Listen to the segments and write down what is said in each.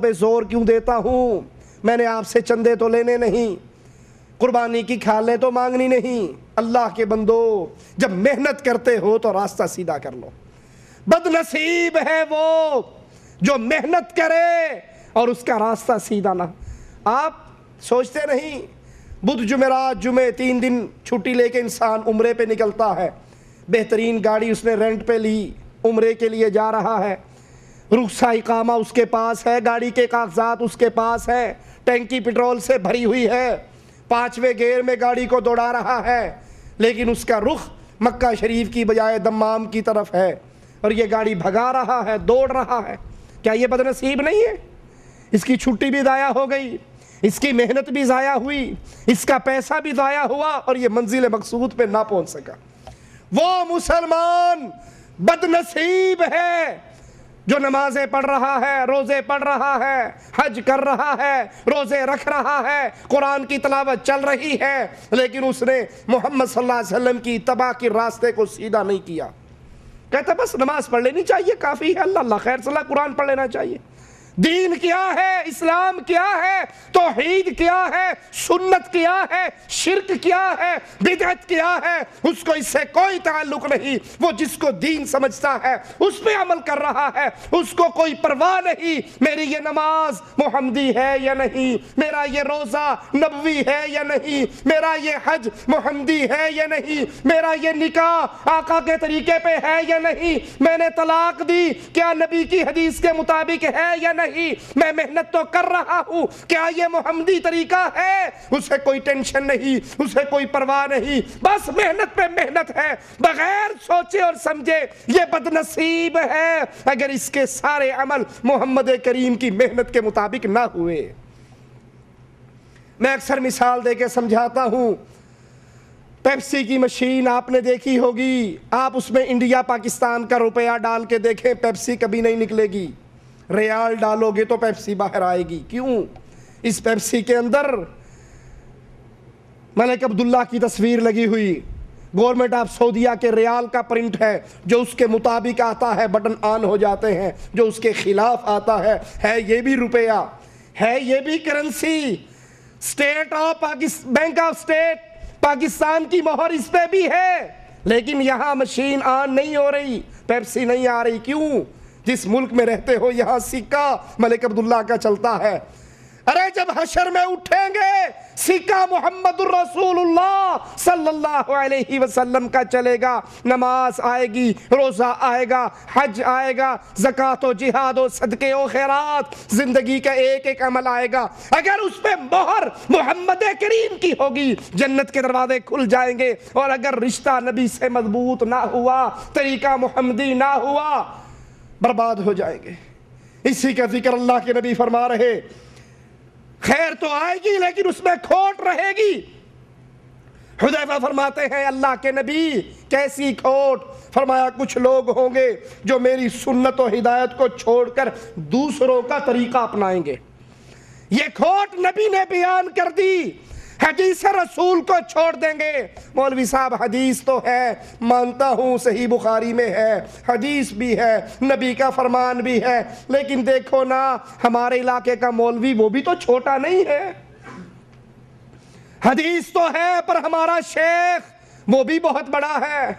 پہ زور کیوں دیتا ہوں؟ میں نے آپ سے چندے تو لینے نہیں، قربانی کی کھالیں تو مانگنی نہیں۔ اللہ کے بندو، جب محنت کرتے ہو تو راستہ سیدھا کر لو۔ بد نصیب ہے وہ جو محنت کرے اور اس کا راستہ سیدھا نہ۔ آپ سوچتے نہیں بدھ جمعرات جمعے 3 دن چھٹی لے کے انسان عمرے پہ نکلتا ہے، بہترین گاڑی اس نے رینٹ پہ لی، عمرے کے لیے جا رہا ہے، رخصہ اقامہ اس کے پاس ہے، گاڑی کے کاغذات اس کے پاس ہے، ٹینکی پٹرول سے بھری ہوئی ہے، 5ویں گیئر میں گاڑی کو دوڑا رہا ہے، لیکن اس کا رخ مکہ شریف کی بجائے دمام کی طرف ہے اور یہ گاڑی بھگا رہا ہے، دوڑ رہا ہے۔ کیا یہ بد نصیب نہیں ہے؟ اس کی چھٹی بھی ضائع ہو گئی، اس کی محنت بھی ضائع ہوئی، اس کا پیسہ بھی ضائع ہوا اور یہ منزل مقصود پہ نہ پہنچ سکا۔ وہ مسلمان بد نصیب ہے جو نمازیں پڑھ رہا ہے، روزے پڑھ رہا ہے، حج کر رہا ہے، روزے رکھ رہا ہے، قرآن کی تلاوت چل رہی ہے، لیکن اس نے محمد صلی اللہ علیہ وسلم کی اتباع کے راستے کو سیدھا نہیں کیا۔ کہتا بس نماز پڑھ لینی چاہیے، کافی ہے، اللہ خیر صلی اللہ، قرآن پڑھ لینا چاہیے۔ دین کیا ہے؟ اسلام کیا ہے؟ توحید کیا ہے؟ سنت کیا ہے؟ شرک کیا ہے؟ بدعت کیا ہے؟ اس کو اس سے کوئی تعلق نہیں۔ وہ جس کو دین سمجھتا ہے اس پہ عمل کر رہا ہے، اس کو کوئی پرواہ نہیں میری یہ نماز محمدی ہے یا نہیں، میرا یہ روزہ نبوی ہے یا نہیں، میرا یہ حج محمدی ہے یا نہیں، میرا یہ نکاح آقا کے طریقے پہ ہے یا نہیں، میں نے طلاق دی کیا نبی کی حدیث کے مطابق ہے یا نہیں، میں محنت تو کر رہا ہوں کیا یہ محمدی طریقہ ہے؟ اسے کوئی ٹینشن نہیں، اسے کوئی پرواہ نہیں، بس محنت پہ محنت ہے، بغیر سوچے اور سمجھے۔ یہ بد نصیب ہے اگر اس کے سارے عمل محمد کریم کی محنت کے مطابق نہ ہوئے۔ میں اکثر مثال دے کے سمجھاتا ہوں، پیپسی کی مشین آپ نے دیکھی ہوگی، آپ اس میں انڈیا پاکستان کا روپیہ ڈال کے دیکھیں، پیپسی کبھی نہیں نکلے گی۔ ریال ڈالو گے تو پیپسی باہر آئے گی۔ کیوں؟ اس پیپسی کے اندر ملک عبداللہ کی تصویر لگی ہوئی، گورنمنٹ آف سعودیہ کے ریال کا پرنٹ ہے، جو اس کے مطابق آتا ہے بٹن آن ہو جاتے ہیں، جو اس کے خلاف آتا ہے یہ بھی روپیہ، ہے یہ بھی currency, state of bank of state Pakistan کی مہر اس پہ بھی ہے، لیکن یہاں مشین آن نہیں ہو رہی، پیپسی نہیں آ رہی۔ کیوں؟ جس ملک میں رہتے ہو یہاں سکہ ملک عبداللہ کا چلتا ہے۔ ارے جب حشر میں اٹھیں گے سکہ محمد الرسول اللہ صلی اللہ علیہ وسلم کا چلے گا، نماز آئے گی، روزہ آئے گا، حج آئے گا، زکوٰۃ و جہاد و صدقے و خیرات، زندگی کا ایک ایک عمل آئے گا۔ اگر اس پہ مہر محمد کریم کی ہوگی جنت کے دروازے کھل جائیں گے، اور اگر رشتہ نبی سے مضبوط نہ ہوا، طریقہ محمدی نہ ہوا، برباد ہو جائیں گے۔ اسی کا ذکر اللہ کے نبی فرما رہے، خیر تو آئے گی لیکن اس میں کھوٹ رہے گی۔ حذیفہ فرماتے ہیں اللہ کے نبی کیسی کھوٹ؟ فرمایا کچھ لوگ ہوں گے جو میری سنت و ہدایت کو چھوڑ کر دوسروں کا طریقہ اپنائیں گے۔ یہ کھوٹ نبی نے بیان کر دی، حدیث رسول کو چھوڑ دیں گے۔ مولوی صاحب حدیث تو ہے، مانتا ہوں صحیح بخاری میں ہے، حدیث بھی ہے، نبی کا فرمان بھی ہے، لیکن دیکھو نا ہمارے علاقے کا مولوی وہ بھی تو چھوٹا نہیں ہے۔ حدیث تو ہے پر ہمارا شیخ وہ بھی بہت بڑا ہے۔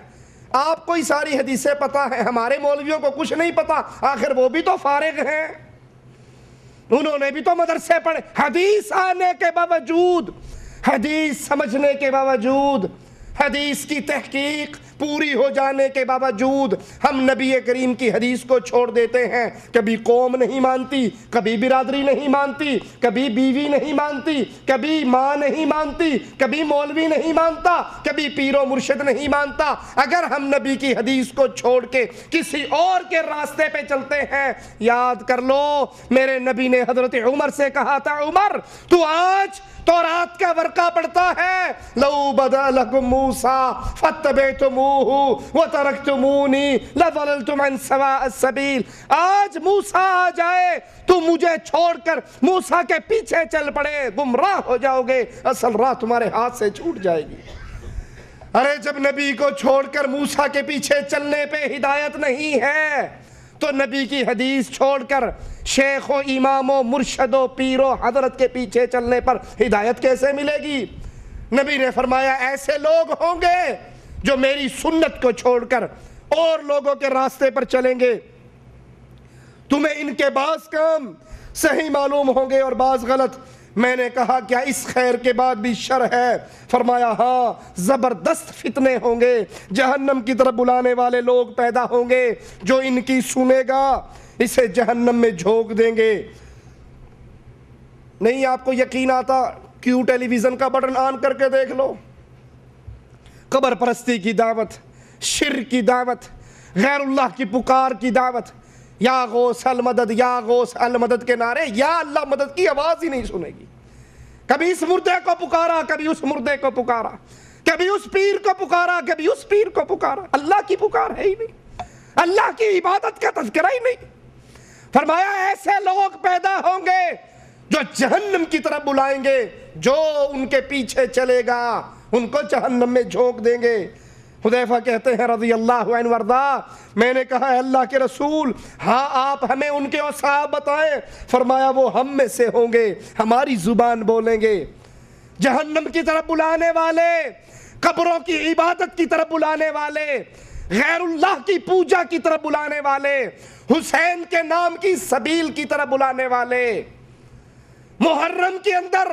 آپ کو ہی ساری حدیثیں پتہ ہیں، ہمارے مولویوں کو کچھ نہیں پتا، آخر وہ بھی تو فارغ ہیں، انہوں نے بھی تو مدرسے پڑھے۔ حدیث آنے کے باوجود، حدیث سمجھنے کے باوجود، حدیث کی تحقیق پوری ہو جانے کے باوجود ہم نبی کریم کی حدیث کو چھوڑ دیتے ہیں۔ کبھی قوم نہیں مانتی، کبھی برادری نہیں مانتی، کبھی بیوی نہیں مانتی، کبھی ماں نہیں مانتی، کبھی مولوی نہیں مانتا، کبھی پیر و مرشد نہیں مانتا۔ اگر ہم نبی کی حدیث کو چھوڑ کے کسی اور کے راستے پہ چلتے ہیں، یاد کر لو میرے نبی نے حضرت عمر سے کہا تھا، عمر تو آج تورات کا ورقہ پڑھتا ہے، لو بدا لکم موسیٰ فاتبعتموہ وترکتمونی لضللتم عن سواء السبیل۔ آج موسیٰ آ جائے تو مجھے چھوڑ کر موسیٰ کے پیچھے چل پڑے، گمراہ ہو جاؤ گے، اصل راہ تمہارے ہاتھ سے چھوٹ جائے گی۔ ارے جب نبی کو چھوڑ کر موسیٰ کے پیچھے چلنے پہ ہدایت نہیں ہے تو نبی کی حدیث چھوڑ کر شیخ و امام و مرشد و پیر و حضرت کے پیچھے چلنے پر ہدایت کیسے ملے گی؟ نبی نے فرمایا ایسے لوگ ہوں گے جو میری سنت کو چھوڑ کر اور لوگوں کے راستے پر چلیں گے، تمہیں ان کے بعض کام صحیح معلوم ہوں گے اور بعض غلط۔ میں نے کہا کیا اس خیر کے بعد بھی شر ہے؟ فرمایا ہاں، زبردست فتنے ہوں گے، جہنم کی طرف بلانے والے لوگ پیدا ہوں گے، جو ان کی سنے گا اسے جہنم میں جھونک دیں گے۔ نہیں آپ کو یقین آتا؟ کیوں ٹیلی ویژن کا بٹن آن کر کے دیکھ لو، قبر پرستی کی دعوت، شرک کی دعوت، غیر اللہ کی پکار کی دعوت، یا غوث المدد یا غوث المدد کے نعرے، یا اللہ مدد کی آواز ہی نہیں سنے گی۔ کبھی اس مردے کو پکارا، کبھی اس مردے کو پکارا، کبھی اس پیر کو پکارا، کبھی اس پیر کو پکارا، اللہ کی پکار ہے ہی نہیں، اللہ کی عبادت کا تذکرہ ہی نہیں۔ فرمایا ایسے لوگ پیدا ہوں گے جو جہنم کی طرف بلائیں گے، جو ان کے پیچھے چلے گا ان کو جہنم میں جھونک دیں گے۔ حذیفہ کہتے ہیں رضی اللہ عنہ وارضاہ، میں نے کہا اے اللہ کے رسول ہاں آپ ہمیں ان کے اوصاف بتائیں۔ فرمایا وہ ہم میں سے ہوں گے، ہماری زبان بولیں گے، جہنم کی طرف بلانے والے، قبروں کی عبادت کی طرف بلانے والے، غیر اللہ کی پوجا کی طرف بلانے والے، حسین کے نام کی سبیل کی طرف بلانے والے، محرم کے اندر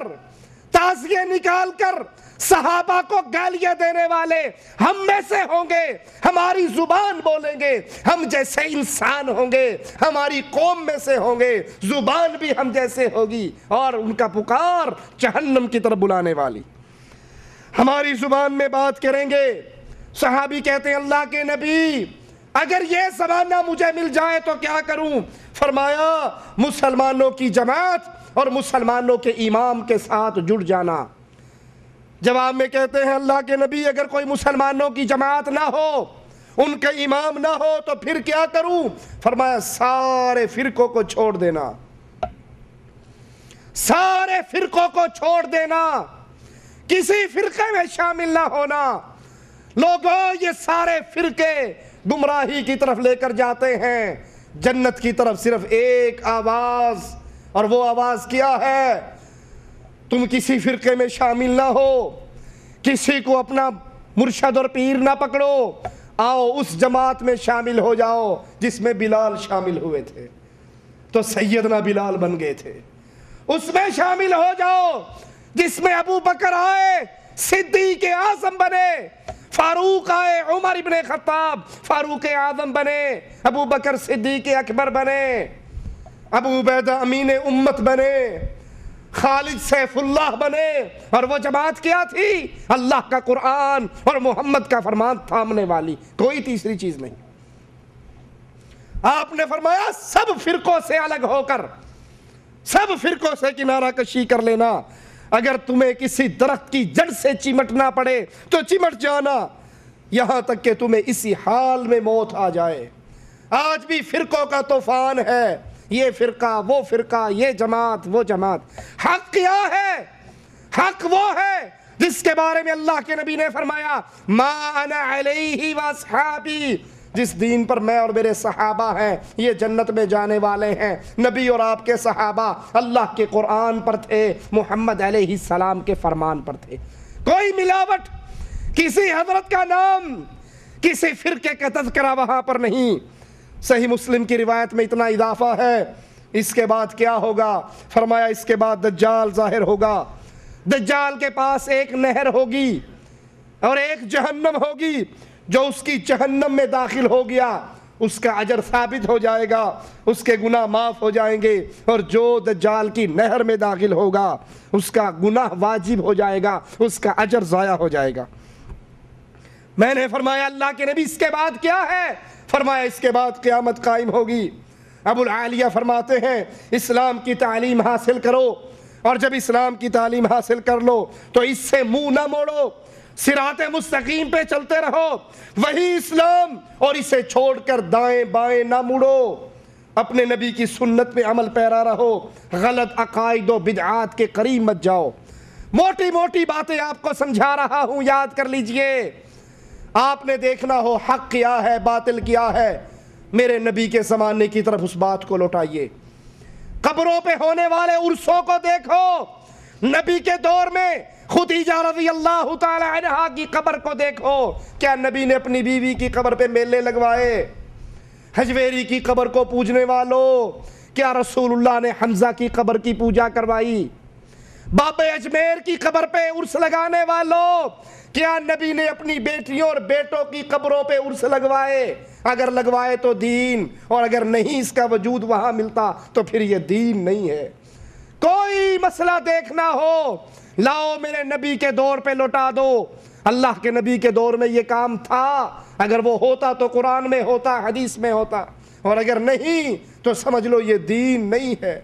تعزیے نکال کر صحابہ کو گالیاں دینے والے ہم میں سے ہوں گے، ہماری زبان بولیں گے، ہم جیسے انسان ہوں گے، ہماری قوم میں سے ہوں گے، زبان بھی ہم جیسے ہوگی اور ان کا پکار جہنم کی طرف بلانے والی۔ ہماری زبان میں بات کریں گے۔ صحابی کہتے ہیں اللہ کے نبی اگر یہ زمانہ مجھے مل جائے تو کیا کروں؟ فرمایا مسلمانوں کی جماعت اور مسلمانوں کے امام کے ساتھ جڑ جانا۔ جواب میں کہتے ہیں اللہ کے نبی اگر کوئی مسلمانوں کی جماعت نہ ہو، ان کے امام نہ ہو تو پھر کیا کروں؟ فرمایا سارے فرقوں کو چھوڑ دینا، سارے فرقوں کو چھوڑ دینا، کسی فرقے میں شامل نہ ہونا۔ لوگوں یہ سارے فرقے گمراہی کی طرف لے کر جاتے ہیں، جنت کی طرف صرف ایک آواز، اور وہ آواز کیا ہے؟ تم کسی فرقے میں شامل نہ ہو، کسی کو اپنا مرشد اور پیر نہ پکڑو، آؤ اس جماعت میں شامل ہو جاؤ جس میں بلال شامل ہوئے تھے، تو سیدنا بلال بن گئے تھے۔ اس میں شامل ہو جاؤ جس میں ابو بکر آئے صدیق اعظم بنے، فاروق آئے عمر ابن خطاب فاروق اعظم بنے، ابو بکر صدیق اکبر بنے، ابو عبیدہ امین امت بنے، خالد سیف اللہ بنے۔ اور وہ جماعت کیا تھی؟ اللہ کا قرآن اور محمد کا فرمان تھامنے والی، کوئی تیسری چیز نہیں۔ آپ نے فرمایا سب فرقوں سے الگ ہو کر، سب فرقوں سے کنارہ کشی کر لینا، اگر تمہیں کسی درخت کی جڑ سے چمٹنا پڑے تو چمٹ جانا، یہاں تک کہ تمہیں اسی حال میں موت آ جائے۔ آج بھی فرقوں کا طوفان ہے، یہ فرقہ وہ فرقہ، یہ جماعت وہ جماعت۔ حق کیا ہے؟ حق وہ ہے جس کے بارے میں اللہ کے نبی نے فرمایا ما انا علیہ واصحابی، جس دین پر میں اور میرے صحابہ ہیں یہ جنت میں جانے والے ہیں۔ نبی اور آپ کے صحابہ اللہ کے قرآن پر تھے، محمد علیہ السلام کے فرمان پر تھے۔ کوئی ملاوٹ، کسی حضرت کا نام، کسی فرقے کا تذکرہ وہاں پر نہیں۔ صحیح مسلم کی روایت میں اتنا اضافہ ہے، اس کے بعد کیا ہوگا؟ فرمایا اس کے بعد دجال ظاہر ہوگا، دجال کے پاس ایک نہر ہوگی اور ایک جہنم ہوگی، جو اس کی جہنم میں داخل ہو گیا اس کا اجر ثابت ہو جائے گا، اس کے گناہ معاف ہو جائیں گے، اور جو دجال کی نہر میں داخل ہوگا اس کا گناہ واجب ہو جائے گا، اس کا اجر ضائع ہو جائے گا۔ میں نے فرمایا اللہ کے نبی اس کے بعد کیا ہے؟ فرمایا اس کے بعد قیامت قائم ہوگی۔ ابو العالیہ فرماتے ہیں اسلام کی تعلیم حاصل کرو، اور جب اسلام کی تعلیم حاصل کر لو تو اس سے منہ نہ موڑو، صراط مستقیم پہ چلتے رہو، وہی اسلام، اور اسے چھوڑ کر دائیں بائیں نہ مڑو، اپنے نبی کی سنت پہ عمل پیرا رہو، غلط عقائد و بدعات کے قریب مت جاؤ۔ موٹی موٹی باتیں آپ کو سمجھا رہا ہوں، یاد کر لیجئے۔ آپ نے دیکھنا ہو حق کیا ہے باطل کیا ہے، میرے نبی کے زمانے کی طرف اس بات کو لوٹائیے۔ قبروں پہ ہونے والے عرسوں کو دیکھو، نبی کے دور میں خدیجہ رضی اللہ تعالی عنہا کی قبر کو دیکھو، کیا نبی نے اپنی بیوی کی قبر پہ میلے لگوائے؟ حجویری کی قبر کو پوجنے والوں، کیا رسول اللہ نے حمزہ کی قبر کی پوجا کروائی؟ بابا اجمیر کی قبر پہ عرس لگانے والوں، کیا نبی نے اپنی بیٹیوں اور بیٹوں کی قبروں پہ عرس لگوائے؟ اگر لگوائے تو دین، اور اگر نہیں اس کا وجود وہاں ملتا تو پھر یہ دین نہیں ہے۔ کوئی مسئلہ دیکھنا ہو، لاؤ میرے نبی کے دور پہ لوٹا دو۔ اللہ کے نبی کے دور میں یہ کام تھا، اگر وہ ہوتا تو قرآن میں ہوتا، حدیث میں ہوتا، اور اگر نہیں تو سمجھ لو یہ دین نہیں ہے۔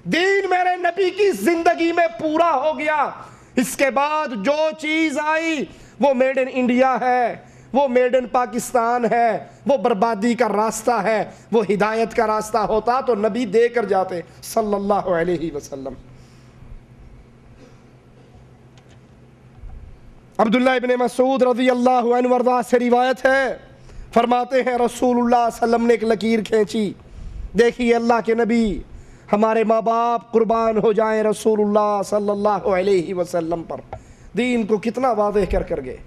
دین میرے نبی کی زندگی میں پورا ہو گیا، اس کے بعد جو چیز آئی وہ میڈ ان انڈیا ہے، وہ میڈ ان پاکستان ہے، وہ بربادی کا راستہ ہے۔ وہ ہدایت کا راستہ ہوتا تو نبی دے کر جاتے صلی اللہ علیہ وسلم۔ عبداللہ ابن مسعود رضی اللہ عنہ وارضاہ سے روایت ہے، فرماتے ہیں رسول اللہ صلی اللہ علیہ وسلم نے ایک لکیر کھینچی، دیکھیے اللہ کے نبی، ہمارے ماں باپ قربان ہو جائیں رسول اللہ صلی اللہ علیہ وسلم پر، دین کو کتنا واضح کر گئے۔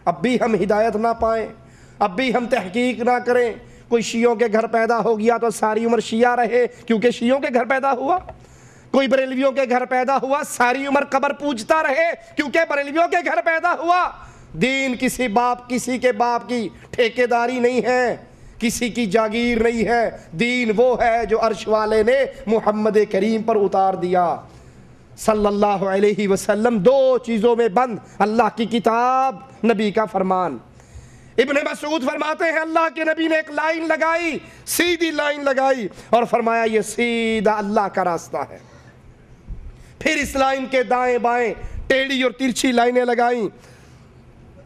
اب بھی ہم ہدایت نہ پائیں، اب بھی ہم تحقیق نہ کریں۔ کوئی شیعوں کے گھر پیدا ہو گیا تو ساری عمر شیعہ رہے کیونکہ شیعوں کے گھر پیدا ہوا، کوئی بریلویوں کے گھر پیدا ہوا ساری عمر قبر پوجتا رہے کیونکہ بریلویوں کے گھر پیدا ہوا۔ دین کسی کے باپ کی ٹھیکیداری نہیں ہے، کسی کی جاگیر نہیں ہے، دین وہ ہے جو عرش والے نے محمد کریم پر اتار دیا صلی اللہ علیہ وسلم۔ دو چیزوں میں بند، اللہ کی کتاب، نبی کا فرمان۔ ابن مسعود فرماتے ہیں اللہ کے نبی نے ایک لائن لگائی، سیدھی لائن لگائی اور فرمایا یہ سیدھا اللہ کا راستہ ہے۔ پھر اس لائن کے دائیں بائیں ٹیڑھی اور ترچھی لائنیں لگائیں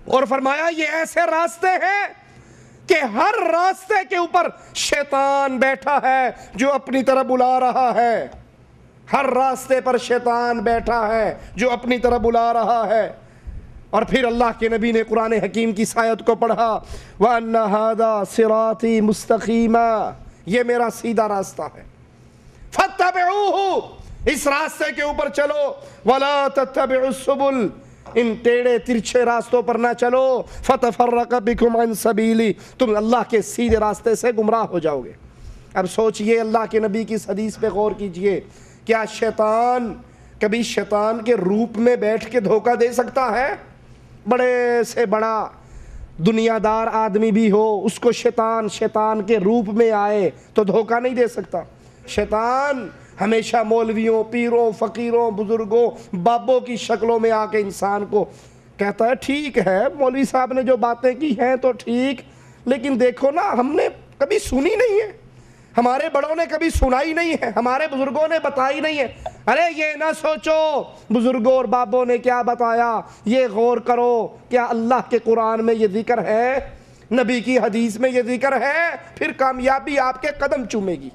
اور فرمایا یہ ایسے راستے ہیں کہ ہر راستے کے اوپر شیطان بیٹھا ہے جو اپنی طرف بلا رہا ہے، ہر راستے پر شیطان بیٹھا ہے جو اپنی طرف بلا رہا ہے۔ اور پھر اللہ کے نبی نے قرآن حکیم کی آیت کو پڑھا، وَأَنَّ هَذَا صِرَاطِي مُسْتَقِيمًا، یہ میرا سیدھا راستہ ہے، فَاتَّبِعُوهُ، اس راستے کے اوپر چلو، وَلَا تَتَّبِعُوا السُّبُلَ، ان ٹیڑے ترچھے راستوں پر نہ چلو، فَتَفَرَّقَ بِكُمْ عَنْ سَبِيلِي، تم اللہ کے سیدھے راستے سے گمراہ ہو جاؤ گے۔ اب سوچئے اللہ کے نبی کی اس حدیث پہ غور کیجئے، کیا شیطان کبھی شیطان کے روپ میں بیٹھ کے دھوکہ دے سکتا ہے؟ بڑے سے بڑا دنیا دار آدمی بھی ہو، اس کو شیطان کے روپ میں آئے تو دھوکہ نہیں دے سکتا۔ شیطان ہمیشہ مولویوں، پیروں، فقیروں، بزرگوں، بابوں کی شکلوں میں آ کے انسان کو کہتا ہے ٹھیک ہے مولوی صاحب نے جو باتیں کی ہیں تو ٹھیک، لیکن دیکھو نا ہم نے کبھی سنی نہیں ہے، ہمارے بڑوں نے کبھی سنائی نہیں ہے، ہمارے بزرگوں نے بتائی نہیں ہے۔ ارے یہ نہ سوچو بزرگوں اور بابوں نے کیا بتایا، یہ غور کرو کیا اللہ کے قرآن میں یہ ذکر ہے، نبی کی حدیث میں یہ ذکر ہے، پھر کامیابی آپ کے قدم چومے گی۔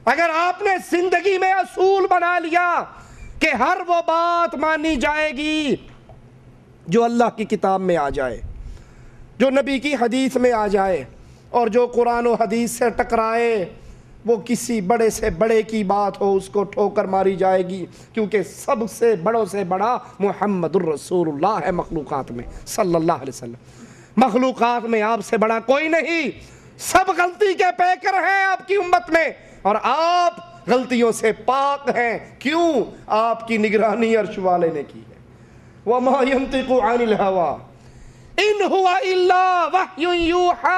اگر آپ نے زندگی میں اصول بنا لیا کہ ہر وہ بات مانی جائے گی جو اللہ کی کتاب میں آ جائے، جو نبی کی حدیث میں آ جائے، اور جو قرآن و حدیث سے ٹکرائے وہ کسی بڑے سے بڑے کی بات ہو اس کو ٹھوکر ماری جائے گی، کیونکہ سب سے بڑوں سے بڑا محمد الرسول اللہ ہے مخلوقات میں صلی اللہ علیہ وسلم۔ مخلوقات میں آپ سے بڑا کوئی نہیں، سب غلطی کے پیکر ہیں آپ کی امت میں، اور آپ غلطیوں سے پاک ہیں، کیوں؟ آپ کی نگرانی عرش والے نے کی ہے۔ وَمَا يَنطِقُ عَنِ الْهَوَىٰ إِنْ هُوَ إِلَّا وَحْيٌ يُوحَىٰ